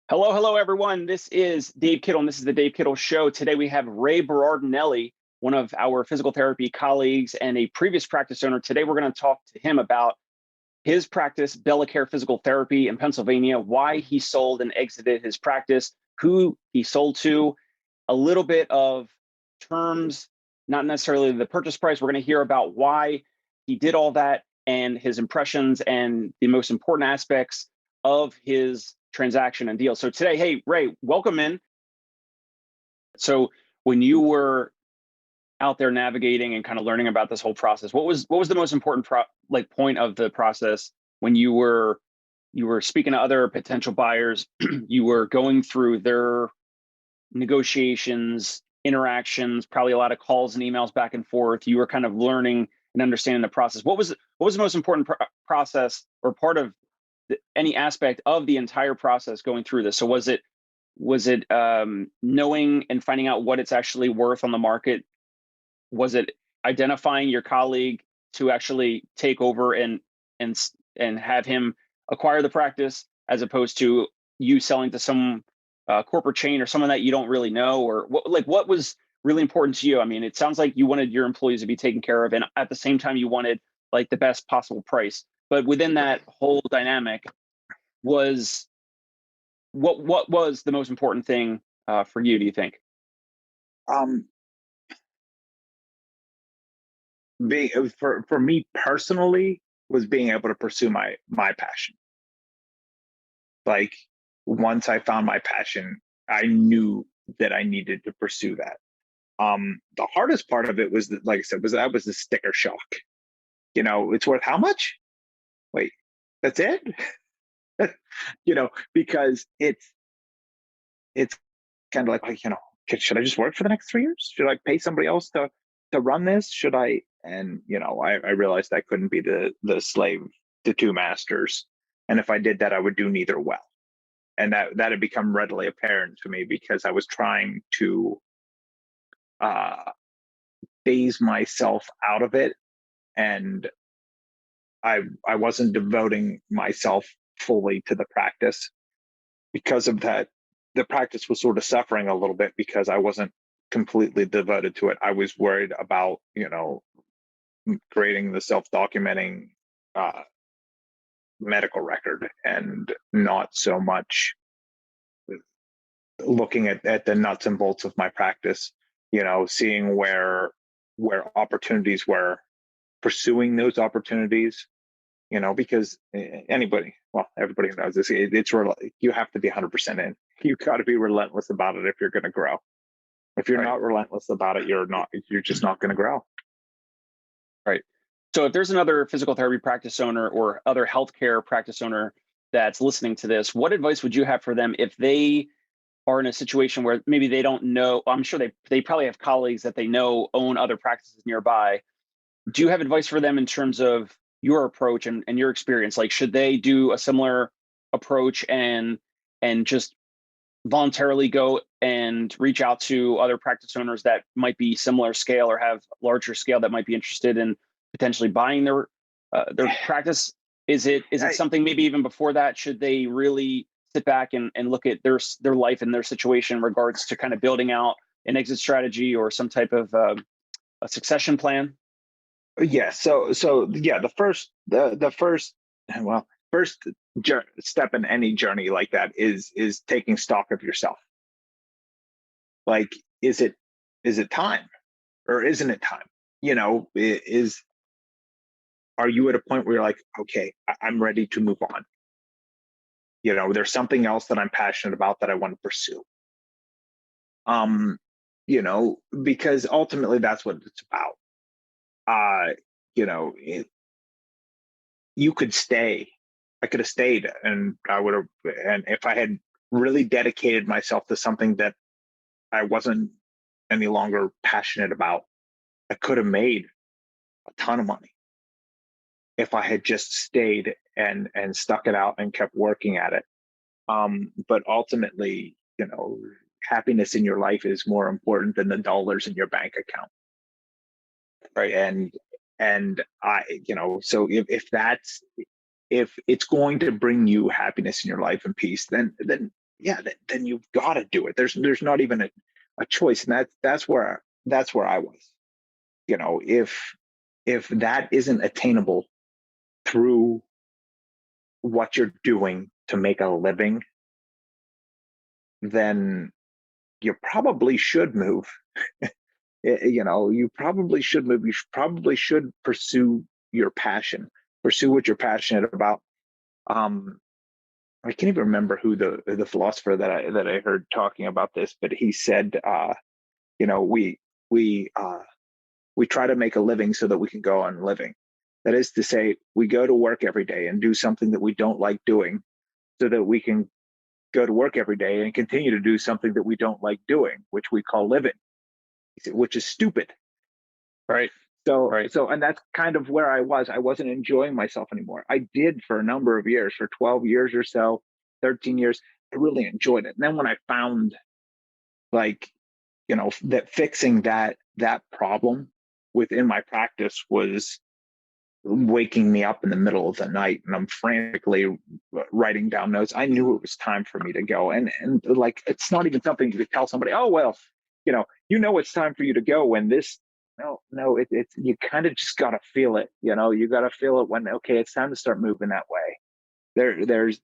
Hello, hello, everyone. This is Dave Kittle, and this is the Dave Kittle Show. Today we have Ray Berardinelli, one of our physical therapy colleagues and a previous practice owner. Today we're going to talk to him about his practice, Bellicare Physical Therapy in Pennsylvania, why he sold and exited his practice, who he sold to, a little bit of terms, not necessarily the purchase price. We're going to hear about why he did all that and his impressions and the most important aspects of his transaction and deal. So today, hey, Ray, welcome in. So when you were out there navigating and kind of learning about this whole process, what was the most important point of the process when you were speaking to other potential buyers, you were going through their negotiations, interactions, probably a lot of calls and emails back and forth. You were kind of learning and understanding the process. What was the most important process or part of any aspect of the entire process going through this? So was it knowing and finding out what it's actually worth on the market? Was it identifying your colleague to actually take over and have him acquire the practice, as opposed to you selling to some corporate chain or someone that you don't really know? Or what was really important to you? I mean, it sounds like you wanted your employees to be taken care of, and at the same time you wanted like the best possible price. But within that whole dynamic, was what was the most important thing for you, do you think? Um, being for me personally was being able to pursue my passion. Like once I found my passion, I knew that I needed to pursue that. The hardest part of it was that, like I said, was the sticker shock. It's worth how much? Wait, that's it? Because it's kind of like, should I just work for the next 3 years? Should I pay somebody else to run this? Should I? And I realized I couldn't be the slave to two masters, and if I did that, I would do neither well. And that had become readily apparent to me because I was trying to uh, phase myself out of it, and I wasn't devoting myself fully to the practice. Because of that, the practice was sort of suffering a little bit because I wasn't completely devoted to it. I was worried about, creating the self-documenting uh, medical record and not so much looking at the nuts and bolts of my practice, seeing where opportunities were, pursuing those opportunities, because everybody knows this. You have to be 100% in. You got to be relentless about it if you're going to grow. If you're Right. not relentless about it, you're just not going to grow. Right. So if there's another physical therapy practice owner or other healthcare practice owner that's listening to this, what advice would you have for them if they are in a situation where maybe they don't know? I'm sure they probably have colleagues that they know own other practices nearby. Do you have advice for them in terms of your approach and your experience? Like, should they do a similar approach and just voluntarily go and reach out to other practice owners that might be similar scale or have larger scale that might be interested in potentially buying their practice? Is it I, something maybe even before that? Should they really sit back and look at their life and their situation in regards to kind of building out an exit strategy or some type of a succession plan? yeah. So yeah, first step in any journey like that is taking stock of yourself. Like, is it time or isn't it time? Is are you at a point where you're like, okay, I'm ready to move on? There's something else that I'm passionate about that I want to pursue. Um, because ultimately that's what it's about. Uh, you know, it, you could stay. I could have stayed, and I would have. And if I had really dedicated myself to something that I wasn't any longer passionate about, I could have made a ton of money if I had just stayed and stuck it out and kept working at it. But ultimately, happiness in your life is more important than the dollars in your bank account. Right. And so if it's going to bring you happiness in your life and peace, then yeah, then you've got to do it. There's not even a choice, and that's where I was. If that isn't attainable through what you're doing to make a living, then you probably should move. You probably should move. Probably should pursue your passion, pursue what you're passionate about. Um, I can't even remember who the philosopher that I heard talking about this, but he said, you know, we uh, we try to make a living so that we can go on living. That is to say, we go to work every day and do something that we don't like doing, so that we can go to work every day and continue to do something that we don't like doing, which we call living, which is stupid. Right. So, Right. and that's kind of where I was. I wasn't enjoying myself anymore. I did for a number of years, for 12 years or so, 13 years. I really enjoyed it. And then when I found, like, that fixing that problem within my practice was waking me up in the middle of the night, and I'm frantically writing down notes, I knew it was time for me to go. And like, it's not even something you could tell somebody, oh, well, it's time for you to go when this. No, it's you kind of just got to feel it. You got to feel it when, okay, it's time to start moving that way.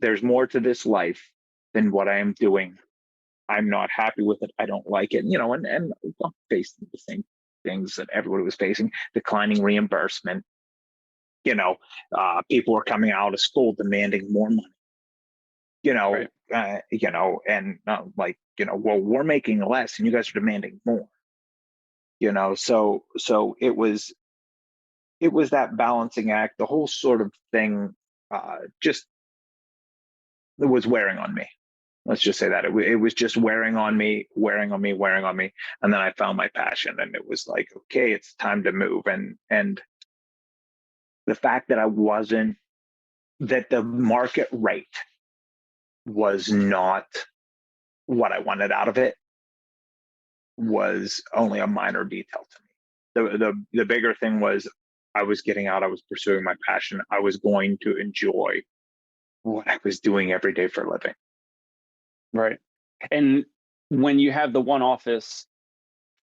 There's more to this life than what I am doing. I'm not happy with it. I don't like it. And I'm facing the same things that everybody was facing: declining reimbursement. People are coming out of school demanding more money. Right. And like, well, we're making less, and you guys are demanding more. So it was that balancing act. The whole sort of thing just was wearing on me. Let's just say that it was just wearing on me, wearing on me, wearing on me. And then I found my passion, and it was like, okay, it's time to move. And the fact that the market rate was not what I wanted out of it was only a minor detail to me. The bigger thing was, I was getting out, I was pursuing my passion, I was going to enjoy what I was doing every day for a living. Right. And when you have the one office,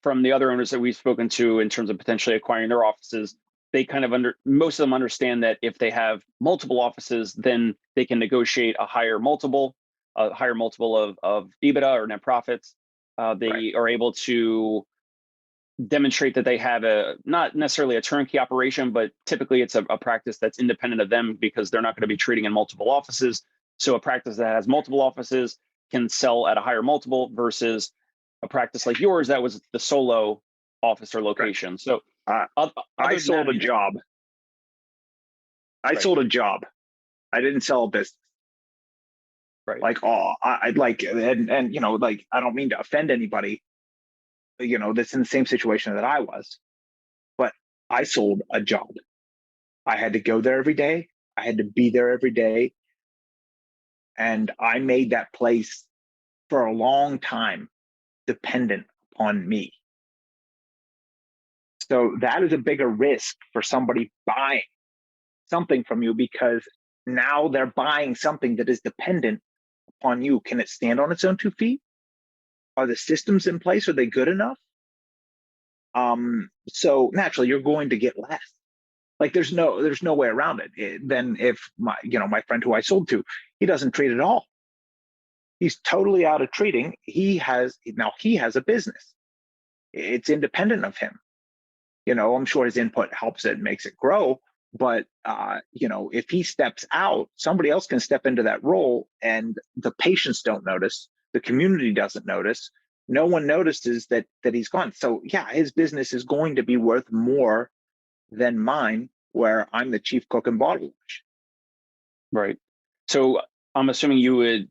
from the other owners that we've spoken to in terms of potentially acquiring their offices, they kind of most of them understand that if they have multiple offices, then they can negotiate a higher multiple of EBITDA or net profits. They Right. are able to demonstrate that they have not necessarily a turnkey operation, but typically it's a practice that's independent of them, because they're not going to be treating in multiple offices. So a practice that has multiple offices can sell at a higher multiple versus a practice like yours that was the solo office or location. Right. So I sold a job. I sold a job. I didn't sell a business. Right. Like, I'd like, and like, I don't mean to offend anybody, that's in the same situation that I was, but I sold a job. I had to go there every day. I had to be there every day. And I made that place for a long time dependent upon me. So that is a bigger risk for somebody buying something from you, because now they're buying something that is dependent upon you. Can it stand on its own 2 feet? Are the systems in place? Are they good enough? So naturally, you're going to get less. Like, there's no way around it. Then if my friend who I sold to, he doesn't treat at all. He's totally out of treating. He has a business. It's independent of him. I'm sure his input helps it, makes it grow. But if he steps out, somebody else can step into that role, and the patients don't notice. The community doesn't notice. No one notices that he's gone. So yeah, his business is going to be worth more than mine, where I'm the chief cook and bottle wash. Right. So I'm assuming you would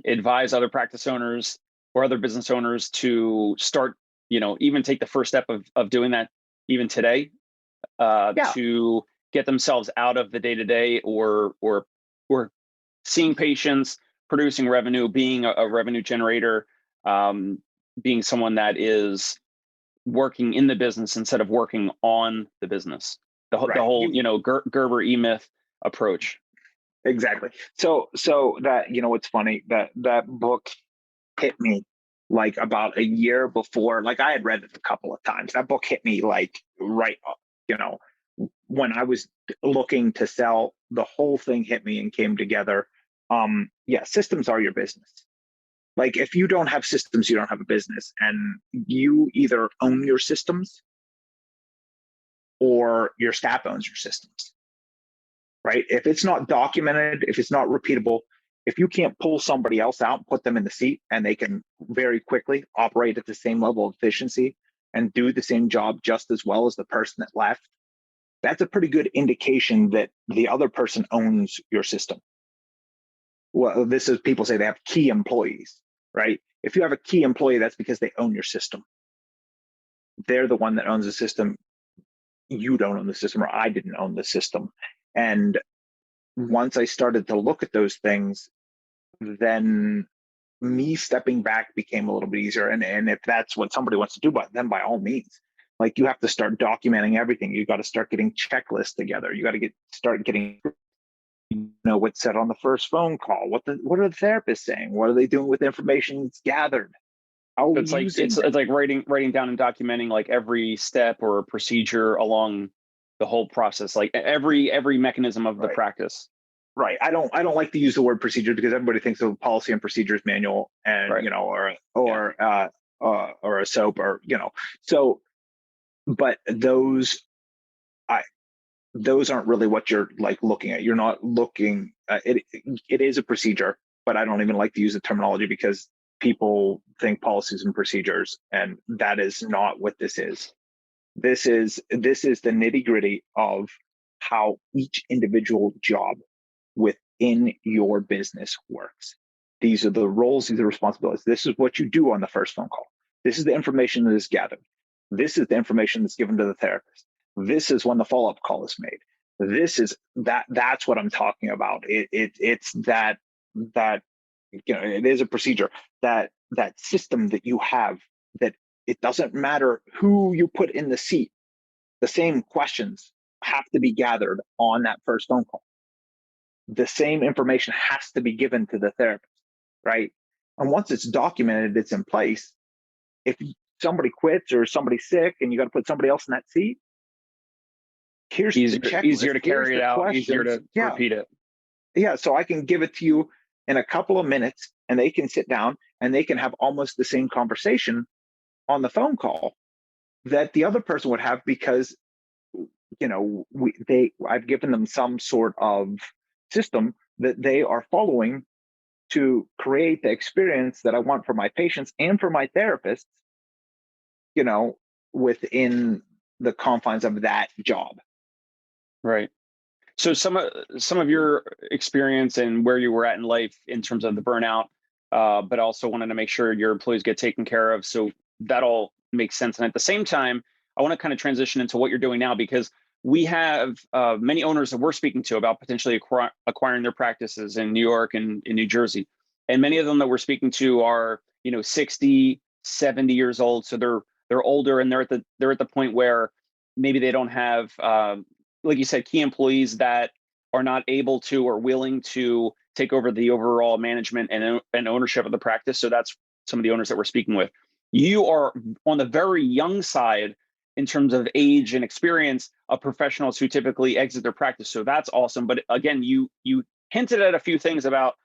advise other practice owners or other business owners to start, even take the first step of doing that even today, to get themselves out of the day-to-day or seeing patients, producing revenue, being a revenue generator, being someone that is working in the business instead of working on the business. The whole Gerber E-Myth approach. exactly. So that, what's funny, that book hit me like about a year before. Like, I had read it a couple of times. That book hit me like right, you know, when I was looking to sell. The whole thing hit me and came together. Yeah, systems are your business. Like, if you don't have systems, you don't have a business, and you either own your systems or your staff owns your systems, right? If it's not documented, if it's not repeatable, if you can't pull somebody else out and put them in the seat and they can very quickly operate at the same level of efficiency and do the same job just as well as the person that left, that's a pretty good indication that the other person owns your system. Well, this is, people say they have key employees, right? If you have a key employee, that's because they own your system. They're the one that owns the system. You don't own the system, or I didn't own the system. And once I started to look at those things, then me stepping back became a little bit easier. And if that's what somebody wants to do, then by all means, like, you have to start documenting everything. You got to start getting checklists together. You got to start getting, what's said on the first phone call. What are the therapists saying? What are they doing with the information that's gathered? So it's like it's like writing down and documenting like every step or procedure along the whole process, like every mechanism of the practice. Right. I don't like to use the word procedure because everybody thinks of policy and procedures manual and or a SOAP, or so, but those aren't really what you're like looking at. You're not looking it is a procedure, but I don't even like to use the terminology because people think policies and procedures, and that is not what this is. This is the nitty-gritty of how each individual job within your business works. These are the roles, these are the responsibilities. This is what you do on the first phone call. This is the information that is gathered. This is the information that's given to the therapist. This is when the follow-up call is made. This is that's what I'm talking about. It's that it is a procedure, that system that you have, that it doesn't matter who you put in the seat. The same questions have to be gathered on that first phone call. The same information has to be given to the therapist, right? And once it's documented, it's in place. If somebody quits or somebody's sick and you got to put somebody else in that seat, here's the checklist. Easier to carry it out, questions. Easier to repeat it. Yeah, so I can give it to you in a couple of minutes, and they can sit down and they can have almost the same conversation on the phone call that the other person would have, because I've given them some sort of system that they are following to create the experience that I want for my patients and for my therapists, within the confines of that job. Right. So some of your experience and where you were at in life in terms of the burnout, but also wanted to make sure your employees get taken care of. So that all makes sense. And at the same time, I want to kind of transition into what you're doing now, because we have many owners that we're speaking to about potentially acquiring their practices in New York and in New Jersey. And many of them that we're speaking to are, 60, 70 years old. So they're older, and they're at the point where maybe they don't have, like you said, key employees that are not able to or willing to take over the overall management and ownership of the practice. So that's some of the owners that we're speaking with. You are on the very young side in terms of age and experience of professionals who typically exit their practice. So that's awesome. But again, you hinted at a few things about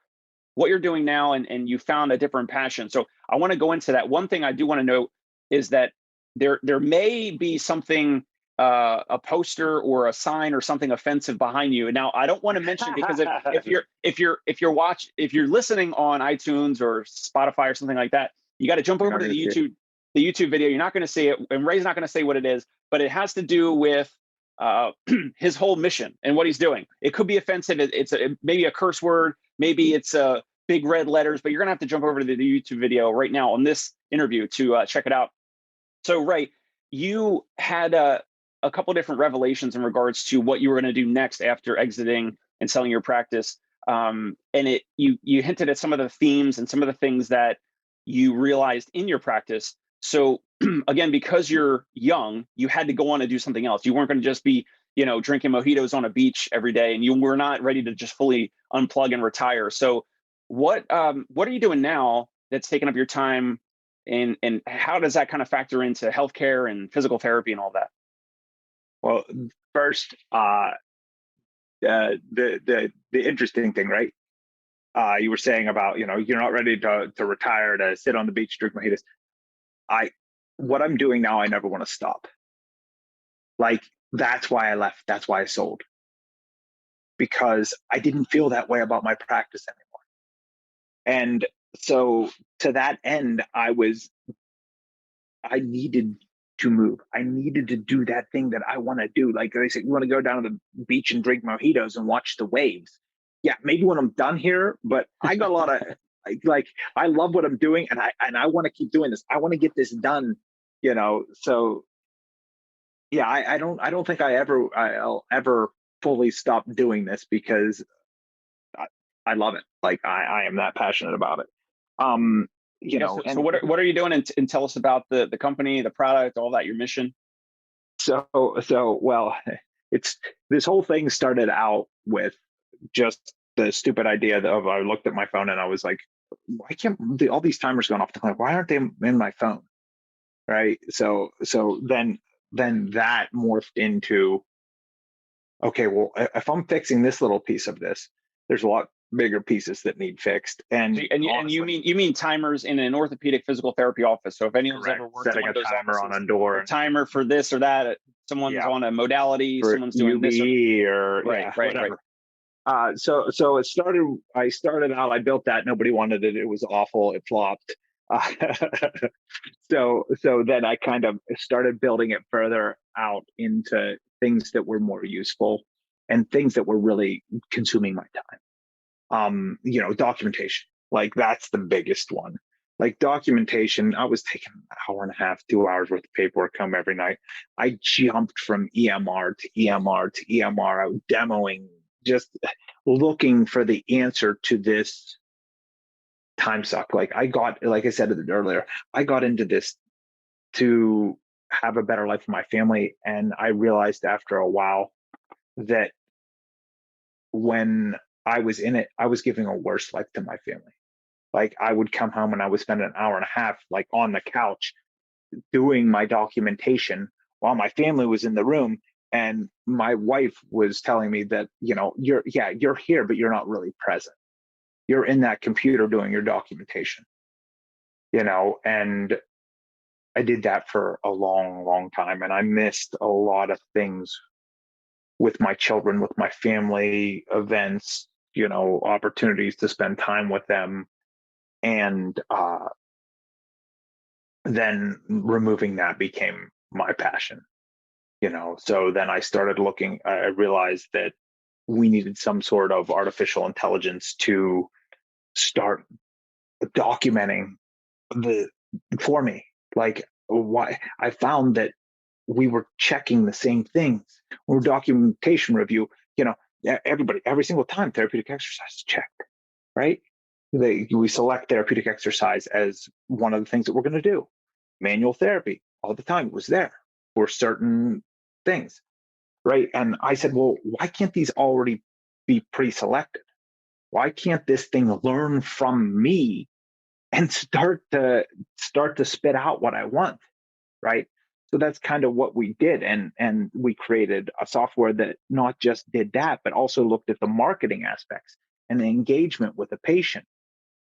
what you're doing now, and you found a different passion. So I want to go into that. One thing I do want to note is that there may be something, a poster or a sign or something offensive behind you. And now I don't want to mention, because if you're listening on iTunes or Spotify or something like that, you got to jump over to the YouTube video. You're not going to see it, and Ray's not going to say what it is, but it has to do with his whole mission and what he's doing. It could be offensive. It's maybe a curse word, maybe it's big red letters, but you're gonna have to jump over to the YouTube video right now on this interview to check it out. So Ray, you had a couple different revelations in regards to what you were going to do next after exiting and selling your practice. And you hinted at some of the themes and some of the things that you realized in your practice. So again, because you're young, you had to go on and do something else. You weren't going to just be, drinking mojitos on a beach every day, and you were not ready to just fully unplug and retire. So what are you doing now that's taking up your time, and how does that kind of factor into healthcare and physical therapy and all that? Well, first, the interesting thing, right? You were saying about, you're not ready to retire, to sit on the beach, drink mojitos. What I'm doing now, I never want to stop. Like, that's why I left. That's why I sold, because I didn't feel that way about my practice anymore. And so to that end, I needed to move. I needed to do that thing that I want to do. Like they said, you want to go down to the beach and drink mojitos and watch the waves. Yeah, maybe when I'm done here, but I got a lot of I love what I'm doing, and I want to keep doing this. I want to get this done, So yeah, I don't think I'll ever fully stop doing this, because I love it. Like I am that passionate about it. So what are you doing? And tell us about the company, the product, all that, your mission. So well, this whole thing started out with just the stupid idea of, I looked at my phone and I was like, why can't all these timers going off the clock? Why aren't they in my phone? Right. So then that morphed into, okay, well, if I'm fixing this little piece of this, there's a lot bigger pieces that need fixed. And you mean timers in an orthopedic physical therapy office. So if anyone's correct. ever worked Setting in one of those timer offices, on a door, a timer for this or that, someone's on a modality, for someone's doing UBE this or whatever. So it started. I started out. I built that. Nobody wanted it. It was awful. It flopped. So then I kind of started building it further out into things that were more useful and things that were really consuming my time. Documentation. Like that's the biggest one. Like documentation, I was taking an hour and a half, 2 hours worth of paperwork home every night. I jumped from EMR to EMR to EMR. I was demoing, just looking for the answer to this time suck. Like I said earlier, I got into this to have a better life for my family. And I realized after a while that when I was in it, I was giving a worse life to my family. Like I would come home and I would spend an hour and a half like on the couch doing my documentation while my family was in the room. And my wife was telling me that, you're here, but you're not really present. You're in that computer doing your documentation, and I did that for a long, long time. And I missed a lot of things with my children, with my family, events, opportunities to spend time with them. And then removing that became my passion, So then I started looking, I realized that we needed some sort of artificial intelligence to start documenting for me. Like why I found that we were checking the same things. When we're documentation review, everybody, every single time therapeutic exercise is checked, right? We select therapeutic exercise as one of the things that we're going to do. Manual therapy, all the time, was there for certain things, right? And I said, well, why can't these already be pre-selected? Why can't this thing learn from me and start to spit out what I want, right? So that's kind of what we did, and we created a software that not just did that, but also looked at the marketing aspects and the engagement with the patient,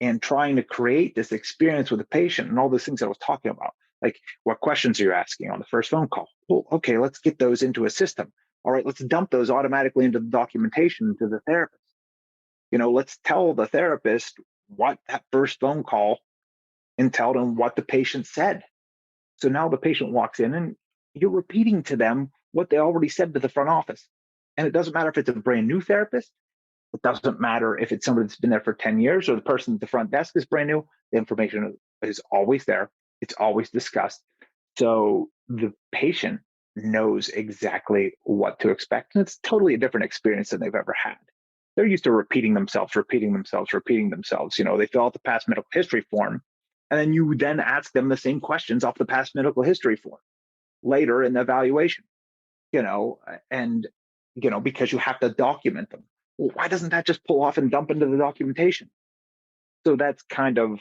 and trying to create this experience with the patient and all those things that I was talking about. Like, what questions are you asking on the first phone call? Well, okay, let's get those into a system. All right, let's dump those automatically into the documentation to the therapist. Let's tell the therapist what that first phone call and tell them what the patient said. So now the patient walks in and you're repeating to them what they already said to the front office. And it doesn't matter if it's a brand new therapist. It doesn't matter if it's somebody that's been there for 10 years or the person at the front desk is brand new. The information is always there. It's always discussed. So the patient knows exactly what to expect. And it's totally a different experience than they've ever had. They're used to repeating themselves. They fill out the past medical history form. And then you then ask them the same questions off the past medical history form later in the evaluation, and because you have to document them. Well, why doesn't that just pull off and dump into the documentation? So that's kind of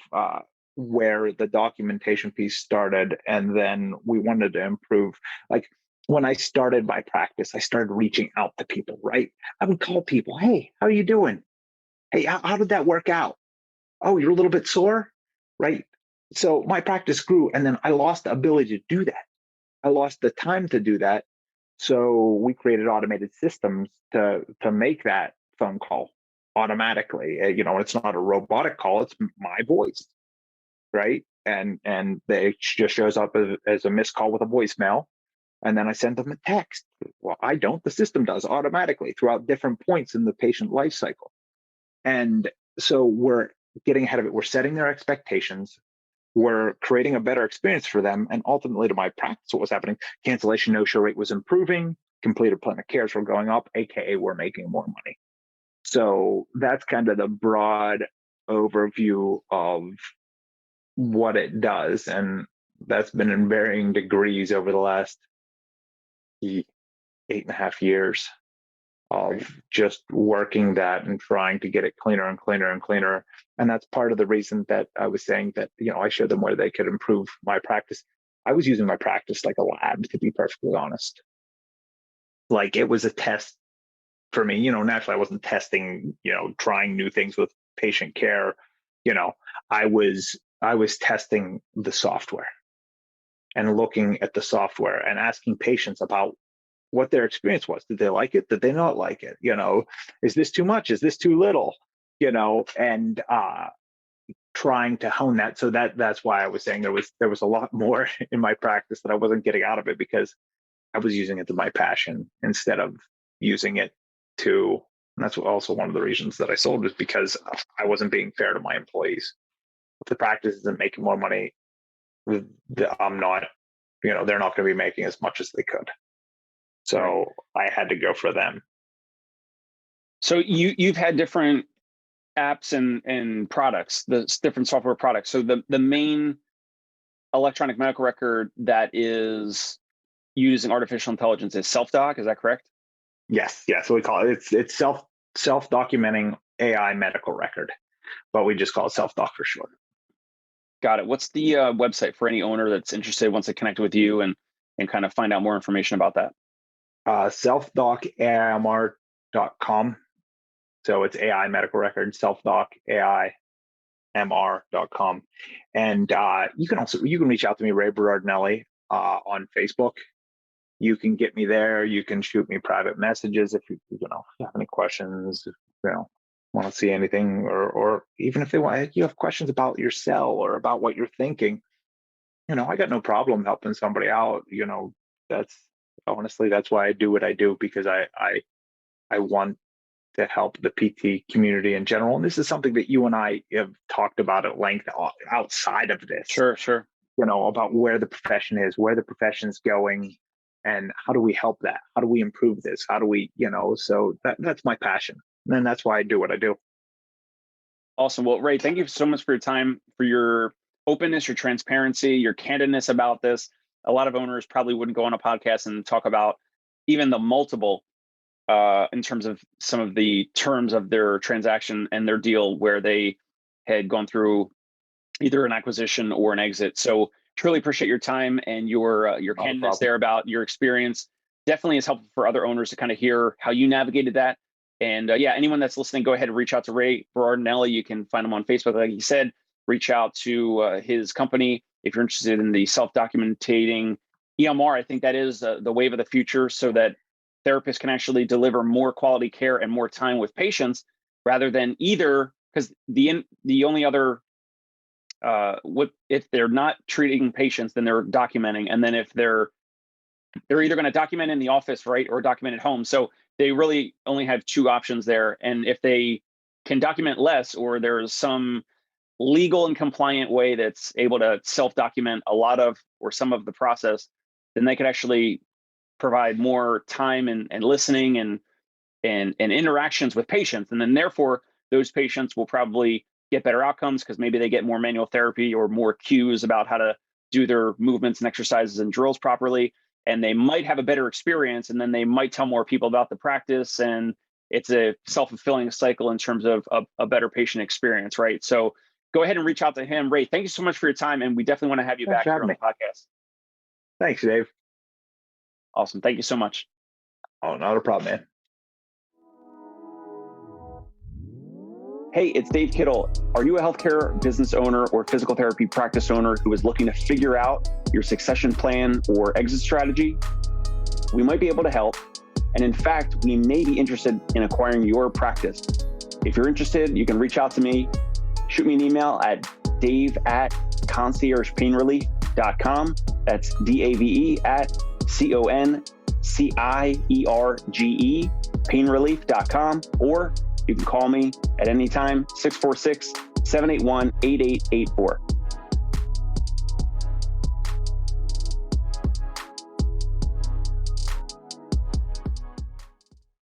where the documentation piece started. And then we wanted to improve. Like when I started my practice, I started reaching out to people, right? I would call people, hey, how are you doing? Hey, how did that work out? Oh, you're a little bit sore, right? So my practice grew, and then I lost the ability to do that. I lost the time to do that. So we created automated systems to make that phone call automatically. It's not a robotic call; it's my voice, right? And it just shows up as a missed call with a voicemail, and then I send them a text. Well, I don't. The system does automatically throughout different points in the patient life cycle. And so we're getting ahead of it. We're setting their expectations. We're creating a better experience for them. And ultimately, to my practice, what was happening, cancellation no-show rate was improving, completed plan of cares were going up, AKA we're making more money. So that's kind of the broad overview of what it does. And that's been in varying degrees over the last 8.5 years of just working that and trying to get it cleaner and cleaner and cleaner. And that's part of the reason that I was saying that, I showed them where they could improve my practice. I was using my practice like a lab, to be perfectly honest. Like it was a test for me. Naturally I wasn't testing, trying new things with patient care. I was testing the software and looking at the software and asking patients about what their experience was. Did they like it? Did they not like it? Is this too much? Is this too little? And trying to hone that. So that's why I was saying there was a lot more in my practice that I wasn't getting out of it, because I was using it to my passion instead of using it to. And that's also one of the reasons that I sold, was because I wasn't being fair to my employees. If the practice isn't making more money, I'm not. They're not going to be making as much as they could. So I had to go for them. So you've had different apps and products, the different software products. So the main electronic medical record that is using artificial intelligence is SelfDoc. Is that correct? Yes. So we call it, it's self-documenting AI medical record, but we just call it SelfDoc for short. Got it. What's the website for any owner that's interested, wants to connect with you and kind of find out more information about that? selfdocaimr.com. So it's AI medical record, selfdocaimr.com. And you can reach out to me, Ray Berardinelli, on Facebook. You can get me there. You can shoot me private messages if you have any questions, want to see anything, or even if you have questions about your cell or about what you're thinking. I got no problem helping somebody out. That's why I do what I do, because I want to help the PT community in general. And this is something that you and I have talked about at length outside of this. Sure. About where the profession is, where the profession's going, and how do we help that? How do we improve this? How do we, so that's my passion. And that's why I do what I do. Awesome. Well, Ray, thank you so much for your time, for your openness, your transparency, your candidness about this. A lot of owners probably wouldn't go on a podcast and talk about even the multiple in terms of some of the terms of their transaction and their deal where they had gone through either an acquisition or an exit. So truly appreciate your time and your candidness there about your experience. Definitely is helpful for other owners to kind of hear how you navigated that. And anyone that's listening, go ahead and reach out to Ray Berardinelli. You can find him on Facebook, like he said. Reach out to his company if you're interested in the self-documenting EMR. I think that is the wave of the future, so that therapists can actually deliver more quality care and more time with patients, rather than either, because the only other if they're not treating patients, then they're documenting, and then if they're either going to document in the office, right, or document at home. So they really only have two options there. And if they can document less, or there's some legal and compliant way that's able to self-document a lot of or some of the process, then they could actually provide more time and listening and interactions with patients. And then therefore, those patients will probably get better outcomes, because maybe they get more manual therapy or more cues about how to do their movements and exercises and drills properly. and they might have a better experience, and then they might tell more people about the practice, and it's a self-fulfilling cycle in terms of a better patient experience, right? So go ahead and reach out to him. Ray, thank you so much for your time, and we definitely want to have you back here on the podcast. Thanks, Dave. Awesome. Thank you so much. Oh, not a problem, man. Hey, it's Dave Kittle. Are you a healthcare business owner or physical therapy practice owner who is looking to figure out your succession plan or exit strategy? We might be able to help. And in fact, we may be interested in acquiring your practice. If you're interested, you can reach out to me. Shoot me an email at dave@conciergepainrelief.com. That's DAVE@CONCIERGE painrelief.com, or you can call me at any time, 646-781-8884.